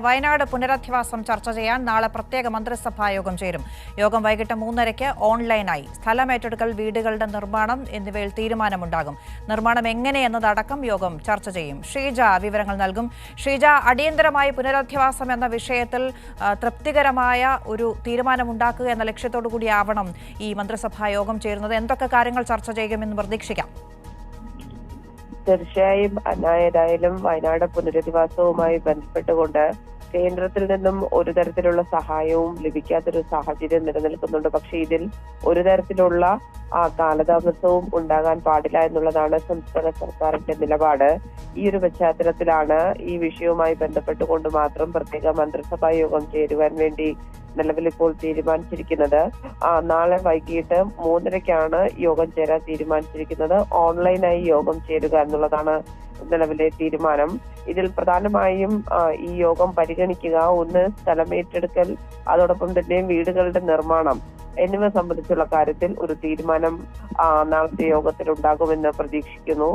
വയനാട് പുനരധിവാസം ചർച്ച ചെയ്യാൻ നാളെ പ്രത്യേക മന്ത്രിസഭാ യോഗം ചേരും. യോഗം വൈകിട്ട് 3:30 ഓൺലൈനായി. സ്ഥലമേറ്റെടുക്കൽ, വീടുകളുടെ നിർമ്മാണം എന്നിവയിൽ തീരുമാനമുണ്ടാകും. നിർമ്മാണം എങ്ങനെയെന്നതടക്കം യോഗം ചർച്ച ചെയ്യും. ഷീജ വിവരങ്ങൾ നൽകും. ഷീജ, അടിയന്തരമായി പുനരധിവാസം എന്ന വിഷയത്തിൽ തൃപ്തികരമായ ഒരു തീരുമാനമുണ്ടാക്കുക എന്ന ലക്ഷ്യത്തോടു കൂടിയാവണം ഈ മന്ത്രിസഭാ യോഗം ചേരുന്നത്. എന്തൊക്കെ കാര്യങ്ങൾ ചർച്ച ചെയ്യുമെന്ന് പ്രതീക്ഷിക്കാം? തീർച്ചയായും ഏതായാലും വയനാട് പുനരധിവാസവുമായി ബന്ധപ്പെട്ടുകൊണ്ട് കേന്ദ്രത്തിൽ നിന്നും ഒരു തരത്തിലുള്ള സഹായവും ലഭിക്കാത്തൊരു സാഹചര്യം നിലനിൽക്കുന്നുണ്ട്. പക്ഷേ ഇതിൽ ഒരു തരത്തിലുള്ള കാലതാമസവും ഉണ്ടാകാൻ പാടില്ല എന്നുള്ളതാണ് സംസ്ഥാന സർക്കാരിന്റെ നിലപാട്. ഈ ഒരു പശ്ചാത്തലത്തിലാണ് ഈ വിഷയവുമായി ബന്ധപ്പെട്ടുകൊണ്ട് മാത്രം പ്രത്യേക മന്ത്രിസഭാ യോഗം ചേരുവാൻ വേണ്ടി നിലവിൽ ഇപ്പോൾ തീരുമാനിച്ചിരിക്കുന്നത്. നാളെ വൈകിട്ട് 3:30 യോഗം ചേരാൻ തീരുമാനിച്ചിരിക്കുന്നത്. ഓൺലൈനായി യോഗം ചേരുക എന്നുള്ളതാണ് നിലവിലെ തീരുമാനം. ഇതിൽ പ്രധാനമായും ഈ യോഗം പരിഗണിക്കുക ഒന്ന് സ്ഥലമേറ്റെടുക്കൽ, അതോടൊപ്പം തന്നെ വീടുകളുടെ നിർമ്മാണം എന്നിവ സംബന്ധിച്ചുള്ള കാര്യത്തിൽ ഒരു തീരുമാനം നാളത്തെ യോഗത്തിൽ ഉണ്ടാകുമെന്ന് പ്രതീക്ഷിക്കുന്നു.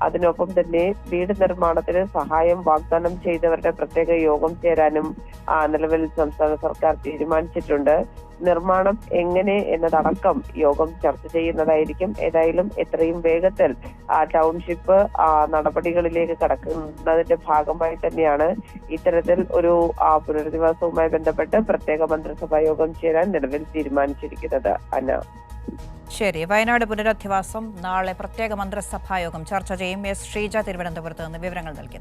അതിനൊപ്പം തന്നെ വീട് നിർമ്മാണത്തിന് സഹായം വാഗ്ദാനം ചെയ്തവരുടെ പ്രത്യേക യോഗം ചേരാനും നിലവിൽ സംസ്ഥാന സർക്കാർ തീരുമാനിച്ചിട്ടുണ്ട്. നിർമ്മാണം എങ്ങനെ എന്നതടക്കം യോഗം ചർച്ച ചെയ്യുന്നതായിരിക്കും. ഏതായാലും എത്രയും വേഗത്തിൽ ടൗൺഷിപ്പ് നടപടികളിലേക്ക് കടക്കുന്നതിന്റെ ഭാഗമായി തന്നെയാണ് ഇത്തരത്തിൽ ഒരു പുനരധിവാസവുമായി ബന്ധപ്പെട്ട് പ്രത്യേക മന്ത്രിസഭാ യോഗം ചേരാൻ നിലവിൽ തീരുമാനിച്ചിരിക്കുന്നത്. അന്ന, ശരി. വയനാട് പുനരധിവാസം നാളെ പ്രത്യേക മന്ത്രിസഭാ യോഗം ചർച്ച ചെയ്യും. എസ് ഷീജ തിരുവനന്തപുരത്ത് നിന്ന് വിവരങ്ങൾ നൽകി.